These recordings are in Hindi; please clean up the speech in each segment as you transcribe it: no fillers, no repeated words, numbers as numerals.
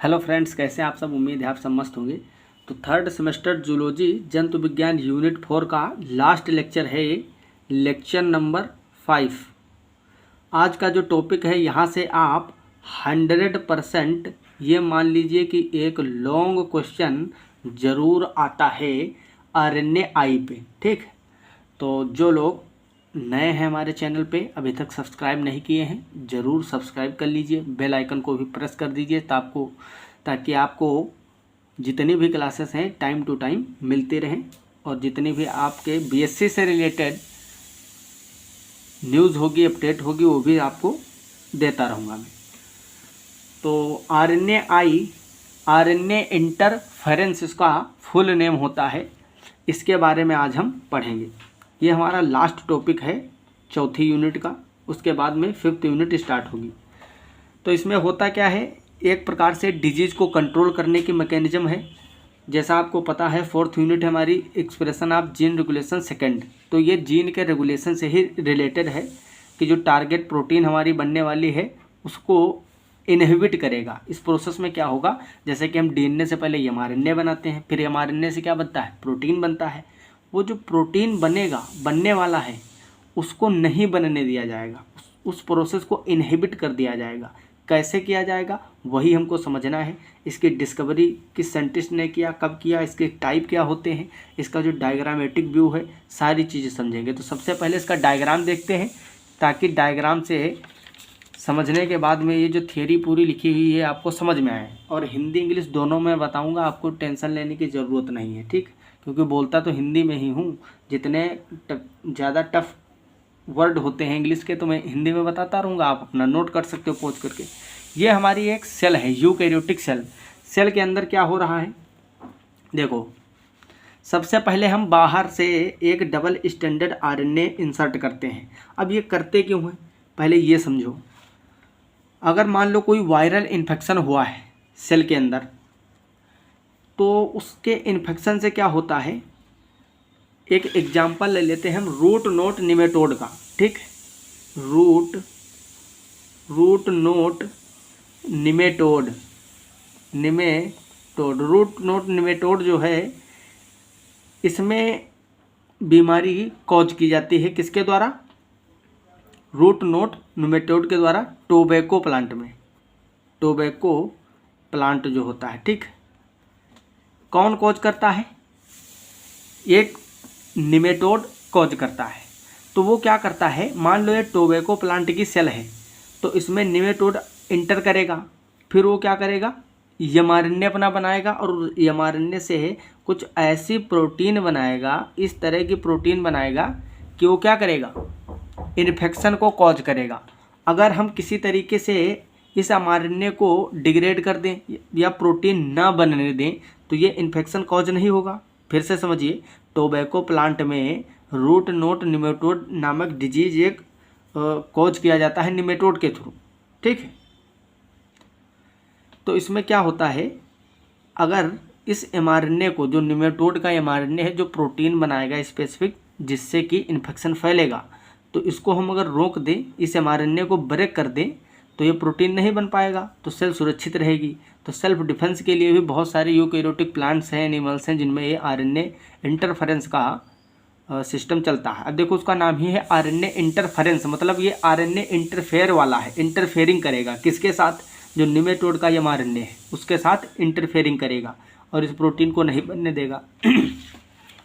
हेलो फ्रेंड्स, कैसे हैं आप सब। उम्मीद है आप सब मस्त होंगे। तो थर्ड सेमेस्टर जूलॉजी जंतु विज्ञान यूनिट 4 का लास्ट लेक्चर है ये, लेक्चर नंबर 5। आज का जो टॉपिक है, यहाँ से आप 100% ये मान लीजिए कि एक लॉन्ग क्वेश्चन ज़रूर आता है RNAi पे। ठीक, तो जो लोग नए हैं हमारे चैनल पे, अभी तक सब्सक्राइब नहीं किए हैं, ज़रूर सब्सक्राइब कर लीजिए। बेल आइकन को भी प्रेस कर दीजिए ताकि आपको जितनी भी क्लासेस हैं टाइम टू टाइम मिलते रहें, और जितनी भी आपके BSc से रिलेटेड न्यूज़ होगी, अपडेट होगी, वो भी आपको देता रहूँगा मैं। तो RNA इंटरफेरेंस इसका फुल नेम होता है, इसके बारे में आज हम पढ़ेंगे। ये हमारा लास्ट टॉपिक है चौथी यूनिट का, उसके बाद में 5th यूनिट स्टार्ट होगी। तो इसमें होता क्या है, एक प्रकार से डिजीज़ को कंट्रोल करने की मैकेनिज्म है। जैसा आपको पता है 4th यूनिट हमारी expression of gene regulation second, तो ये जीन के रेगुलेशन से ही रिलेटेड है कि जो टारगेट प्रोटीन हमारी बनने वाली है उसको इनहिबिट करेगा। इस प्रोसेस में क्या होगा, जैसे कि हम DNA से पहले mRNA बनाते हैं, फिर mRNA से क्या बनता है, प्रोटीन बनता है। वो जो प्रोटीन बनने वाला है उसको नहीं बनने दिया जाएगा, उस प्रोसेस को इनहिबिट कर दिया जाएगा। कैसे किया जाएगा वही हमको समझना है। इसकी डिस्कवरी किस साइंटिस्ट ने किया, कब किया, इसके टाइप क्या होते हैं, इसका जो डायग्रामेटिक व्यू है, सारी चीज़ें समझेंगे। तो सबसे पहले इसका डायग्राम देखते हैं, ताकि डायग्राम से समझने के बाद में ये जो थियरी पूरी लिखी हुई है आपको समझ में आए। और हिंदी इंग्लिश दोनों में बताऊंगा, आपको टेंशन लेने की ज़रूरत नहीं है। ठीक, क्योंकि बोलता तो हिंदी में ही हूँ। जितने ज़्यादा टफ वर्ड होते हैं इंग्लिश के तो मैं हिंदी में बताता रहूँगा, आप अपना नोट कर सकते हो पॉज करके। ये हमारी एक सेल है, यूकैरियोटिक सेल। सेल के अंदर क्या हो रहा है, देखो। सबसे पहले हम बाहर से एक डबल स्टैंडर्ड RNA इंसर्ट करते हैं। अब ये करते क्यों हैं, पहले ये समझो। अगर मान लो कोई वायरल इन्फेक्शन हुआ है सेल के अंदर, तो उसके इन्फेक्शन से क्या होता है, एक एग्जाम्पल ले लेते हैं हम रूट नोट निमेटोड का। ठीक, root knot nematode root knot nematode जो है, इसमें बीमारी कॉज की जाती है किसके द्वारा, रूट नोट निमेटोड के द्वारा, टोबैको प्लांट में। टोबैको प्लांट जो होता है, ठीक, कौन कॉज करता है, एक निमेटोड कॉज करता है। तो वो क्या करता है, मान लो ये टोबैको प्लांट की सेल है, तो इसमें निमेटोड इंटर करेगा, फिर वो क्या करेगा, mRNA अपना बनाएगा, और mRNA से कुछ ऐसी प्रोटीन बनाएगा, इस तरह की प्रोटीन बनाएगा कि वो क्या करेगा, इन्फेक्शन को कॉज करेगा। अगर हम किसी तरीके से इस mRNA को डिग्रेड कर दें या प्रोटीन ना बनने दें तो ये इन्फेक्शन कॉज नहीं होगा। फिर से समझिए, टोबैको प्लांट में रूट नोट निमेटोड नामक डिजीज एक कॉज किया जाता है निमेटोड के थ्रू। ठीक है, तो इसमें क्या होता है, अगर इस mRNA को, जो निमेटोड का mRNA है, जो प्रोटीन बनाएगा स्पेसिफिक जिससे कि इन्फेक्शन फैलेगा, तो इसको हम अगर रोक दें, इस mRNA को ब्रेक कर दें, तो ये प्रोटीन नहीं बन पाएगा, तो सेल सुरक्षित रहेगी। तो सेल्फ डिफेंस के लिए भी बहुत सारे यूकैरियोटिक प्लांट्स हैं, एनिमल्स हैं, जिनमें ये RNA इंटरफेरेंस का सिस्टम चलता है। अब देखो, उसका नाम ही है RNA इंटरफेरेंस, मतलब ये RNA इंटरफेयर वाला है, इंटरफेयरिंग करेगा किसके साथ, जो निमेटोड का mRNA है उसके साथ इंटरफेयरिंग करेगा और इस प्रोटीन को नहीं बनने देगा।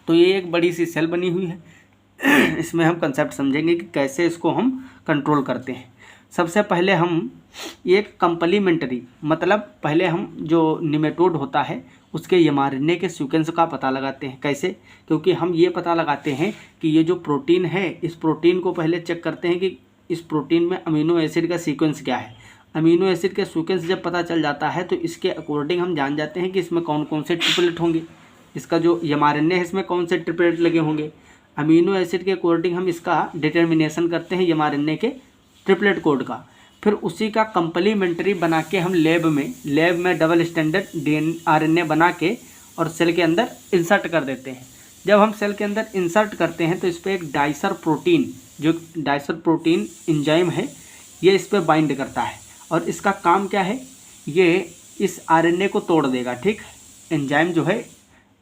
तो ये एक बड़ी सी सेल बनी हुई है। इसमें हम कंसेप्ट समझेंगे कि कैसे इसको हम कंट्रोल करते हैं। सबसे पहले हम एक कंप्लीमेंट्री, मतलब पहले हम जो निमेटोड होता है उसके mRNA के सीक्वेंस का पता लगाते हैं। कैसे, क्योंकि हम ये पता लगाते हैं कि ये जो प्रोटीन है, इस प्रोटीन को पहले चेक करते हैं कि इस प्रोटीन में अमीनो एसिड का सीक्वेंस क्या है। अमीनो एसिड के सीक्वेंस जब पता चल जाता है तो इसके अकॉर्डिंग हम जान जाते हैं कि इसमें कौन कौन से ट्रिपलेट होंगे, इसका जो mRNA है इसमें कौन से ट्रिपलेट लगे होंगे। अमीनो एसिड के अकॉर्डिंग हम इसका डिटर्मिनेशन करते हैं mRNA के ट्रिपलेट कोड का। फिर उसी का कंप्लीमेंट्री बना के हम लैब में डबल स्टैंडर्ड RNA बना के और सेल के अंदर इंसर्ट कर देते हैं। जब हम सेल के अंदर इंसर्ट करते हैं तो इस पर एक डाइसर प्रोटीन एंजाइम है, ये इस पर बाइंड करता है। और इसका काम क्या है, ये इस आरएनए को तोड़ देगा, ठीक। एंजाइम जो है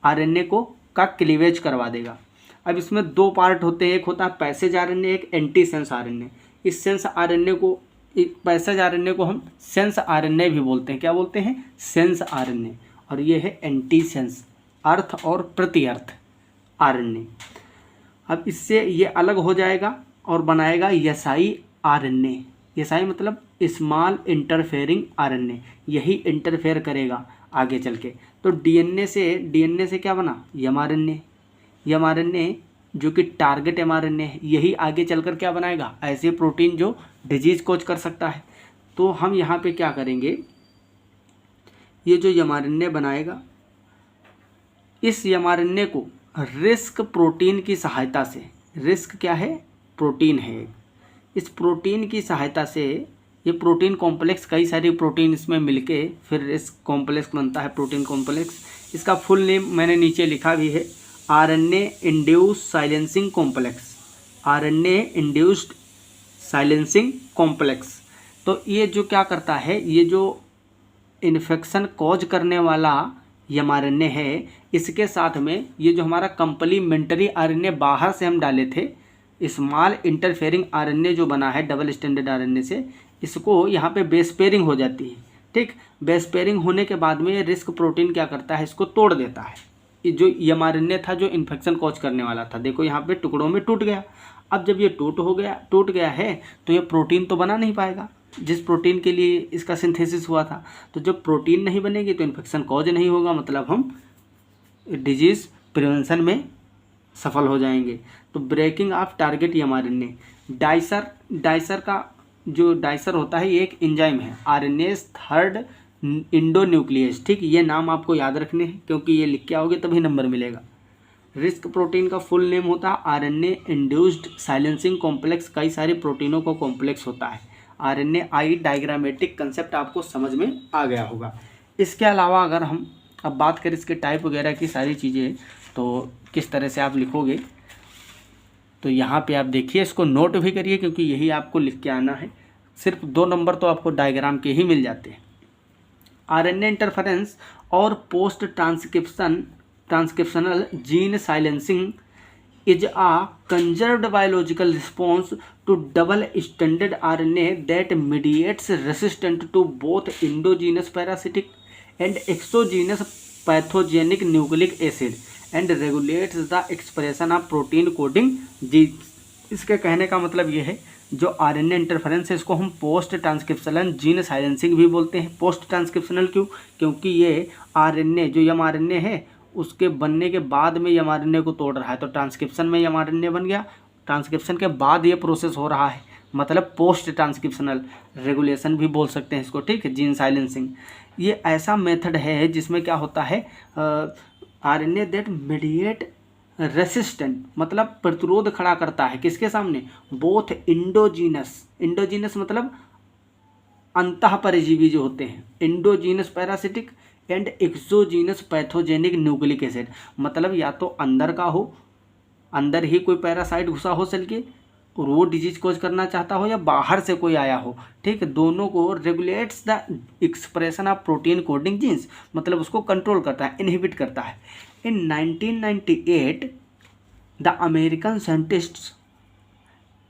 आरएनए को का क्लीवेज करवा देगा। अब इसमें दो पार्ट होते हैं, एक होता है पैसेज आरएनए, एक एंटी सेंस आरएनए। इस सेंस आरएनए को, पैसेज आरएनए को हम सेंस आरएनए भी बोलते हैं। क्या बोलते हैं? Sense RNA. और ये है एंटी सेंस, अर्थ और प्रति अर्थ आरएनए। अब इससे ये अलग हो जाएगा और बनाएगा एसआई आरएनए। एसआई मतलब स्मॉल इंटरफेयरिंग आरएनए। यही इंटरफेयर करेगा आगे चल के। तो डीएनए से क्या बना? एमआरएनए। एमआरएनए जो कि टारगेट एमआरएनए है, यही आगे चलकर क्या बनाएगा? ऐसे प्रोटीन जो डिजीज कोज कर सकता है। तो हम यहाँ पे क्या करेंगे, ये जो एमआरएनए बनाएगा, इस एमआरएनए को रिस्क प्रोटीन की सहायता से, रिस्क क्या है? प्रोटीन है। इस प्रोटीन की सहायता से, ये प्रोटीन कॉम्प्लेक्स, कई सारी प्रोटीन इसमें मिलके फिर रिस्क कॉम्प्लेक्स बनता है, प्रोटीन कॉम्प्लेक्स। इसका फुल नेम मैंने नीचे लिखा भी है, RNA induced silencing complex. RNA induced silencing complex. तो ये जो क्या करता है, ये जो इन्फेक्शन कॉज करने वाला एमआरएनए है, इसके साथ में ये जो हमारा कंप्लीमेंट्री आरएनए बाहर से हम डाले थे, स्मॉल इंटरफेयरिंग आरएनए जो बना है डबल स्टैंडर्ड आरएनए से, इसको यहाँ पे बेस पेयरिंग हो जाती है, ठीक। बेस पेयरिंग होने के बाद में रिस्क प्रोटीन क्या करता है? इसको तोड़ देता है। ये जो एमआरएनए था जो इन्फेक्शन कॉज करने वाला था, देखो यहाँ पे टुकड़ों में टूट गया। अब जब ये टूट गया है तो ये प्रोटीन तो बना नहीं पाएगा जिस प्रोटीन के लिए इसका सिंथेसिस हुआ था। तो जब प्रोटीन नहीं बनेगी तो इन्फेक्शन कॉज नहीं होगा, मतलब हम डिजीज़ प्रिवेंशन में सफल हो जाएंगे। तो breaking off target mRNA. Dicer का जो डाइसर होता है, ये एक एंजाइम है, आरएनएस थर्ड इंडोन्यूक्लियस, ठीक। ये नाम आपको याद रखने हैं क्योंकि ये लिख के आओगे तभी नंबर मिलेगा। रिस्क प्रोटीन का फुल नेम होता है आरएनए इंड्यूस्ड साइलेंसिंग कॉम्प्लेक्स। कई सारे प्रोटीनों को कॉम्प्लेक्स होता है। आरएनए आई डायग्रामेटिक कंसेप्ट आपको समझ में आ गया होगा। इसके अलावा अगर हम अब बात करें इसके टाइप वगैरह की सारी चीज़ें, तो किस तरह से आप लिखोगे, तो यहाँ पे आप देखिए, इसको नोट भी करिए क्योंकि यही आपको लिख के आना है। सिर्फ 2 नंबर तो आपको डायग्राम के ही मिल जाते हैं। आरएनए इंटरफेरेंस और post transcriptional gene silencing is a conserved biological response to double stranded RNA that mediates resistance to both endogenous parasitic and exogenous pathogenic nucleic acid and regulates the expression of protein coding genes। इसके कहने का मतलब ये है, जो आरएनए इंटरफेरेंस है इसको हम पोस्ट ट्रांसक्रिप्शनल जीन साइलेंसिंग भी बोलते हैं। पोस्ट ट्रांसक्रिप्शनल क्यों? क्योंकि ये आरएनए जो एमआरएनए है उसके बनने के बाद में एमआरएनए को तोड़ रहा है। तो ट्रांसक्रिप्शन में एमआरएनए बन गया, ट्रांसक्रिप्शन के बाद ये प्रोसेस हो रहा है, मतलब पोस्ट ट्रांसक्रिप्शनल रेगुलेशन भी बोल सकते हैं इसको, ठीक है, जीन साइलेंसिंग। ये ऐसा मेथड है जिसमें क्या होता है, आरएनए दैट मीडिएट रेसिस्टेंट, मतलब प्रतिरोध खड़ा करता है किसके सामने? बोथ इंडोजीनस मतलब अंतः परजीवी जो होते हैं, endogenous parasitic and exogenous pathogenic nucleic acid, मतलब या तो अंदर का हो, अंदर ही कोई पैरासाइट घुसा हो सेल के और वो डिजीज कोज करना चाहता हो, या बाहर से कोई आया हो, ठीक है। दोनों को regulates the expression of protein coding genes, मतलब उसको कंट्रोल करता है, इनहिबिट करता है। In 1998 the American scientists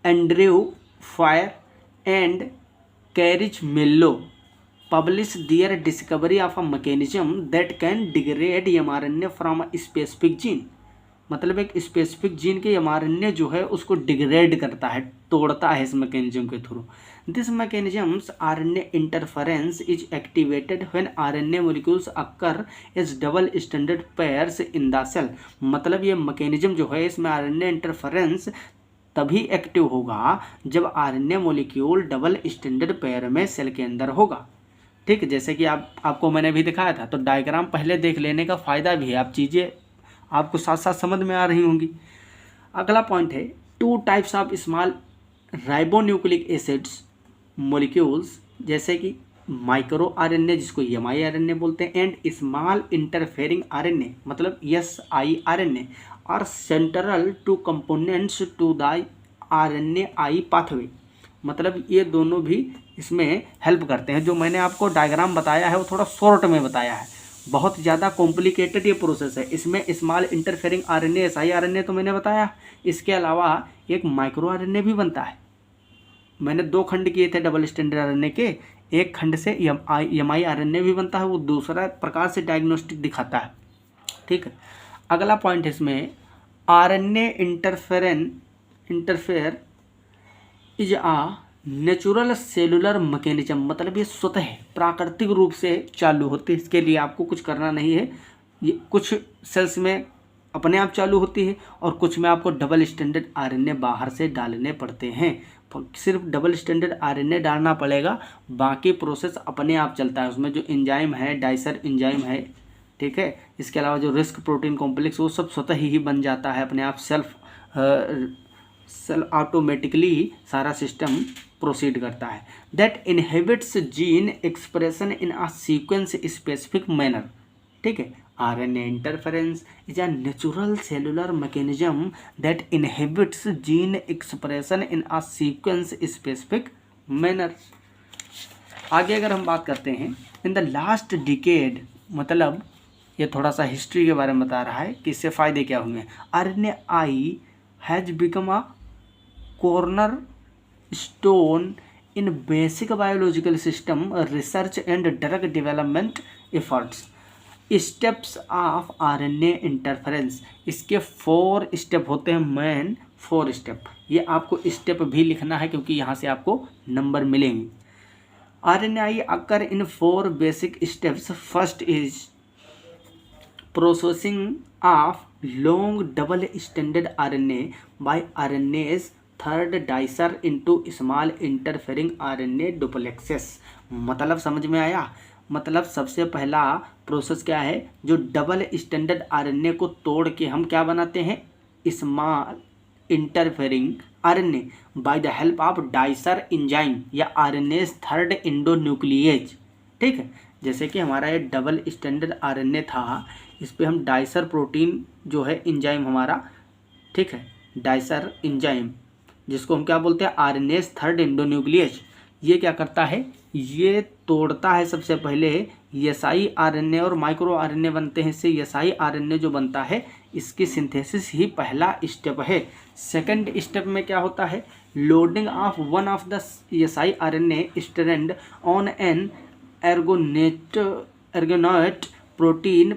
Andrew Fire and Craig Mello publish their discovery of a mechanism that can degrade mRNA from a specific gene, मतलब एक स्पेसिफिक जीन के mRNA जो है उसको डिग्रेड करता है, तोड़ता है इस मैकेनिज्म के थ्रू। This mechanisms RNA interference is activated when RNA molecules occur as double standard pairs in the cell, मतलब ये मैकेनिज्म जो है इसमें RNA इंटरफेरेंस तभी एक्टिव होगा जब RNA molecule double standard pair में सेल के अंदर होगा, ठीक। जैसे कि आपको मैंने भी दिखाया था। तो डायग्राम पहले देख लेने का फ़ायदा भी है, आप चीज़ें आपको साथ साथ समझ में आ रही होंगी। अगला पॉइंट है 2 types of small ribonucleic acids molecules, जैसे कि माइक्रो आरएनए जिसको एमआईआरएनए बोलते हैं, एंड स्मॉल इंटरफेयरिंग आरएनए मतलब siRNA, are central to components to the RNA I pathway, मतलब ये दोनों भी इसमें हेल्प करते हैं। जो मैंने आपको डायग्राम बताया है वो थोड़ा शॉर्ट में बताया है, बहुत ज़्यादा कॉम्प्लिकेटेड ये प्रोसेस है। इसमें स्मॉल इंटरफेरिंग आरएनए, siRNA तो मैंने बताया, इसके अलावा एक माइक्रो आरएनए भी बनता है। मैंने 2 खंड किए थे डबल स्टैंडर्ड आरएनए के, एक खंड से mRNA भी बनता है, वो दूसरा प्रकार से डायग्नोस्टिक दिखाता है। ठीक है, अगला पॉइंट इसमें RNA interfere is a natural cellular mechanism, मतलब ये स्वतः प्राकृतिक रूप से चालू होती है। इसके लिए आपको कुछ करना नहीं है, ये कुछ सेल्स में अपने आप चालू होती है और कुछ में आपको डबल स्टैंडर्ड आरएनए बाहर से डालने पड़ते हैं। सिर्फ डबल स्टैंडर्ड आरएनए डालना पड़ेगा, बाकी प्रोसेस अपने आप चलता है। उसमें जो एंजाइम है, डाइसर एंजाइम है, ठीक है, इसके अलावा जो रिस्क प्रोटीन कॉम्प्लेक्स, वो सब स्वतः ही बन जाता है अपने आप, सेल ऑटोमेटिकली सारा सिस्टम प्रोसीड करता है। That inhibits gene expression in a sequence specific manner. ठीक है, RNA interference is a natural cellular mechanism that inhibits gene expression in a sequence specific manner. आगे अगर हम बात करते हैं, इन द लास्ट डिकेड, मतलब ये थोड़ा सा हिस्ट्री के बारे में बता रहा है कि इससे फ़ायदे क्या हुए। RNAi has become a corner stone in basic biological system research and drug development efforts. Steps of RNA interference, इसके 4 स्टेप होते हैं, मेन 4 स्टेप। ये आपको स्टेप भी लिखना है क्योंकि यहाँ से आपको नंबर मिलेंगे। RNA occur in 4 basic steps. First is processing of long double standard RNA by RNase third dicer into small interfering RNA duplexes. मतलब समझ में आया? मतलब सबसे पहला प्रोसेस क्या है, जो डबल स्टैंडर्ड आरएनए को तोड़ के हम क्या बनाते हैं, small interfering RNA by the help of dicer enzyme या आरएनएज थर्ड एंडोन्यूक्लिएज। ठीक है, जैसे कि हमारा ये डबल स्टैंडर्ड आरएनए था, इस पे हम डाइसर प्रोटीन जो है एंजाइम हमारा, ठीक है, डाइसर एंजाइम जिसको हम क्या बोलते हैं, आरएनएज थर्ड एंडोन्यूक्लिएज। ये क्या करता है, ये तोड़ता है सबसे पहले एसआई आरएनए और माइक्रो आरएनए बनते हैं। इससे एसआई आरएनए जो बनता है, इसकी सिंथेसिस ही पहला स्टेप है। सेकंड स्टेप में क्या होता है, loading of one of the si RNA strand on an argonaute protein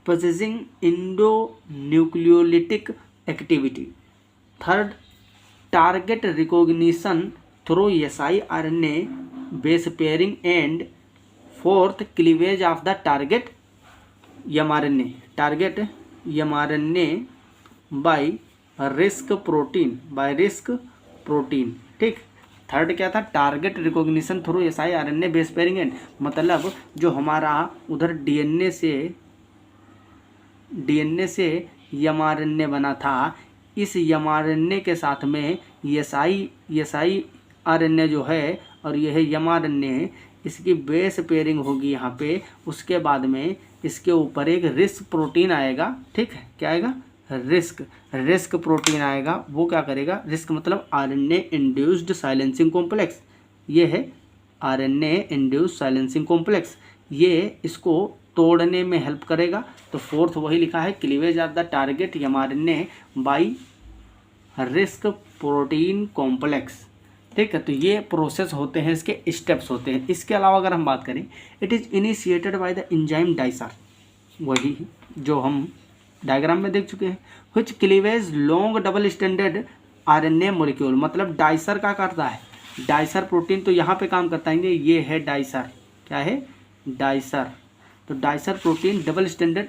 possessing endonucleolytic activity. Third, target recognition through si RNA base pairing and fourth, cleavage of the target mRNA, target mRNA by RISC protein. ठीक, थर्ड क्या था, target recognition through si RNA base pairing and, मतलब जो हमारा उधर डीएनए से mRNA बना था, इस mRNA के साथ में एसआई आरएनए जो है और यह है mRNA, इसकी बेस पेयरिंग होगी यहाँ पे। उसके बाद में इसके ऊपर एक रिस्क प्रोटीन आएगा। ठीक है, क्या आएगा, रिस्क प्रोटीन आएगा। वो क्या करेगा, रिस्क मतलब आरएनए इंड्यूस्ड साइलेंसिंग कॉम्प्लेक्स। ये है आरएनए इंड्यूस्ड साइलेंसिंग कॉम्प्लेक्स, ये इसको तोड़ने में हेल्प करेगा। तो फोर्थ वही लिखा है, cleavage of the target mRNA by RISC protein complex. ठीक है, तो ये प्रोसेस होते हैं, इसके स्टेप्स होते हैं। इसके अलावा अगर हम बात करें, it is initiated by the enzyme dicer, वही जो हम डायग्राम में देख चुके हैं। Which cleavage long double standard RNA molecule, मतलब डाइसर का करता है, डाइसर प्रोटीन तो यहाँ पे काम करता है। ये है डाइसर, क्या है, डाइसर। तो डाइसर प्रोटीन डबल स्टैंडर्ड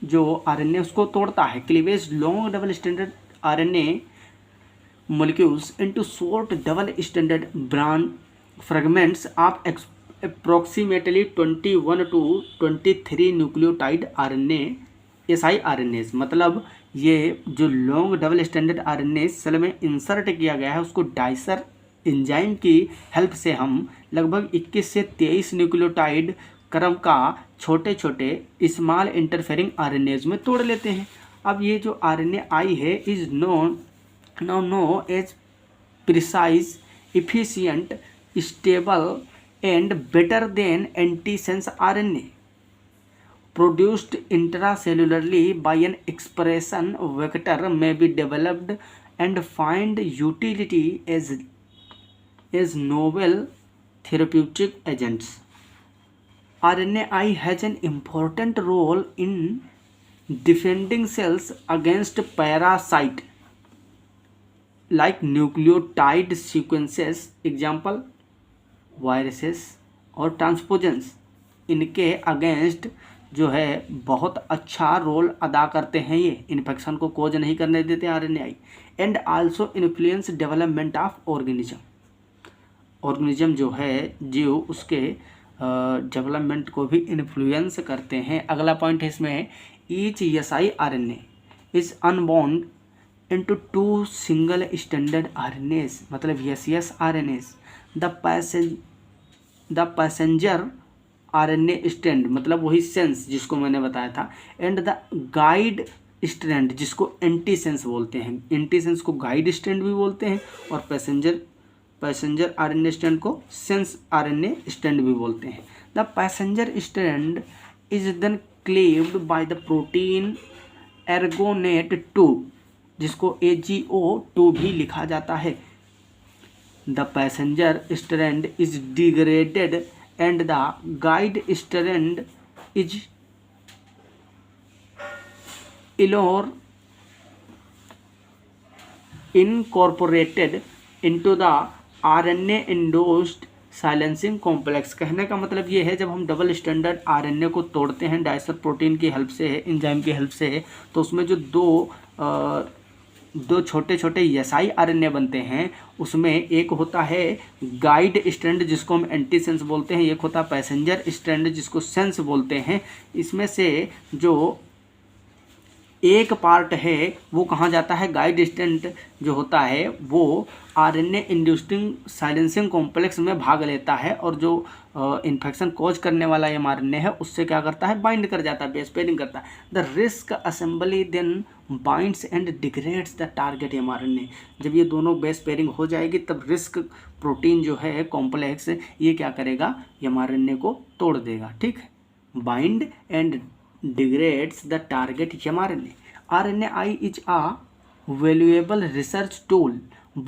जो आरएनए उसको तोड़ता है। Cleavage long double standard RNA molecules into short double standard branch fragments of approximately 21 to 23 nucleotide RNA siRNAs। मतलब ये जो long double standard RNA cell में इंसर्ट किया गया है, उसको डाइसर एंजाइम की हेल्प से हम लगभग 21 से 23 न्यूक्लियोटाइड क्रम का छोटे छोटे स्मॉल इंटरफेरिंग आरएनएज में तोड़ लेते हैं। अब ये जो RNAi है is now know as precise, efficient, stable and better than antisense RNA produced intracellularly by an expression vector may be developed and find utility as novel therapeutic agents. RNAi has an important role in defending cells against parasite like nucleotide sequences, example viruses और ट्रांसपोजेंस, इनके अगेंस्ट जो है बहुत अच्छा रोल अदा करते हैं। ये इन्फेक्शन को कोज नहीं करने देते RNAi. And also influence development of organism जो है जीव उसके डेवलपमेंट को भी इन्फ्लुएंस करते हैं। अगला पॉइंट है इसमें, each SI RNA is unbound into two single standard RNAs, मतलब S RNAs, the passenger RNA strand मतलब वही सेंस जिसको मैंने बताया था, एंड द गाइड स्ट्रैंड जिसको एंटीसेंस बोलते हैं। एंटीसेंस को गाइड स्ट्रैंड भी बोलते हैं और पैसेंजर RNA स्ट्रैंड को सेंस RNA स्ट्रैंड भी बोलते हैं। The passenger strand is then cleaved by the protein argonaute 2 जिसको AGO2 भी लिखा जाता है। The passenger strand is degraded and the guide strand is incorporated into the RNA induced silencing complex. कहने का मतलब ये है, जब हम डबल स्टैंडर्ड RNA को तोड़ते हैं डाइसर प्रोटीन की हेल्प से, एंजाइम की हेल्प से, तो उसमें जो दो छोटे छोटे एसआई RNA बनते हैं, उसमें एक होता है गाइड स्ट्रैंड जिसको हम एंटीसेंस बोलते हैं, एक होता है पैसेंजर स्ट्रैंड जिसको सेंस बोलते हैं। इसमें से जो एक पार्ट है वो कहाँ जाता है, गाइड स्ट्रैंड जो होता है वो RNA इंड्यूसिंग साइलेंसिंग कॉम्प्लेक्स में भाग लेता है, और जो इन्फेक्शन कॉज करने वाला mRNA है उससे क्या करता है, बाइंड कर जाता है, बेस पेयरिंग करता है। The RISC assembly then binds and degrades the target mRNA। जब ये दोनों बेस पेयरिंग हो जाएगी तब रिस्क प्रोटीन जो है कॉम्प्लेक्स ये क्या करेगा, mRNA को तोड़ देगा। ठीक है, bind and degrades the target mRNA. RNAi is a valuable research tool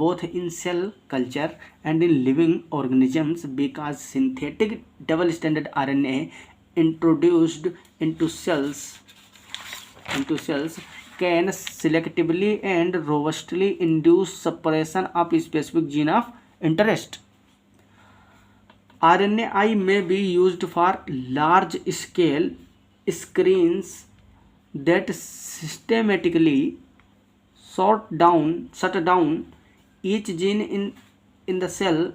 both in cell culture and in living organisms because synthetic double stranded RNA introduced into cells can selectively and robustly induce suppression of specific gene of interest. RNAi may be used for large scale screens that systematically shut down each gene in the cell,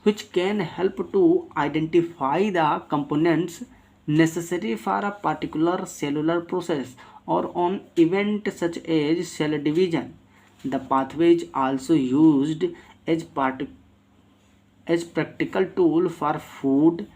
which can help to identify the components necessary for a particular cellular process or on event such as cell division. The pathway is also used as practical tool for food,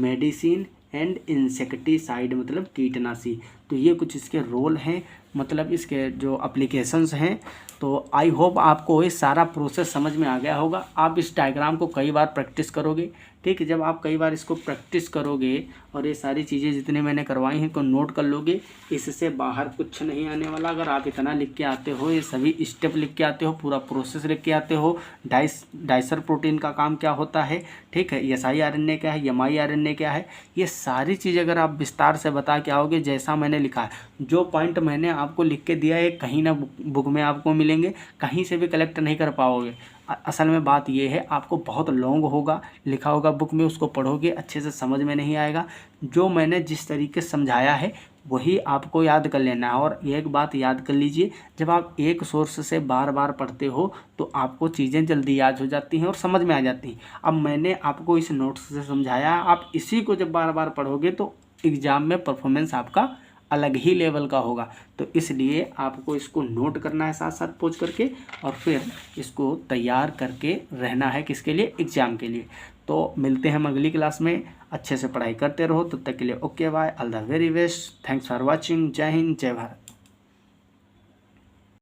medicine and insecticide मतलब कीटनाशी। तो ये कुछ इसके रोल हैं, मतलब इसके जो एप्लीकेशंस हैं। तो आई होप आपको ये सारा प्रोसेस समझ में आ गया होगा। आप इस डायग्राम को कई बार प्रैक्टिस करोगे, ठीक है। जब आप कई बार इसको प्रैक्टिस करोगे और ये सारी चीज़ें जितनी मैंने करवाई हैं को नोट कर लोगे, इससे बाहर कुछ नहीं आने वाला। अगर आप इतना लिख के आते हो, ये सभी स्टेप लिख के आते हो, पूरा प्रोसेस लिख के आते हो, डाइसर प्रोटीन का काम क्या होता है, ठीक है, एसआई आरएनए क्या है, एमआई आरएनए क्या है, ये सारी चीज़ अगर आप विस्तार से बता के आओगे जैसा मैंने लिखा है, जो पॉइंट मैंने आपको लिख के दिया है कहीं ना बुक में आपको मिलेंगे, कहीं से भी कलेक्ट नहीं कर पाओगे। असल में बात ये है, आपको बहुत लॉन्ग होगा लिखा होगा बुक में, उसको पढ़ोगे अच्छे से समझ में नहीं आएगा। जो मैंने जिस तरीके से समझाया है वही आपको याद कर लेना है। और एक बात याद कर लीजिए, जब आप एक सोर्स से बार बार पढ़ते हो तो आपको चीज़ें जल्दी याद हो जाती हैं और समझ में आ जाती हैं। अब मैंने आपको इस नोट्स से समझाया, आप इसी को जब बार बार पढ़ोगे तो एग्ज़ाम में परफॉर्मेंस आपका अलग ही लेवल का होगा। तो इसलिए आपको इसको नोट करना है साथ साथ पोज करके, और फिर इसको तैयार करके रहना है किसके लिए, एग्ज़ाम के लिए। तो मिलते हैं हम अगली क्लास में, अच्छे से पढ़ाई करते रहो। तब तक के लिए okay bye, all the very best, thanks for watching, जय हिंद, जय भारत।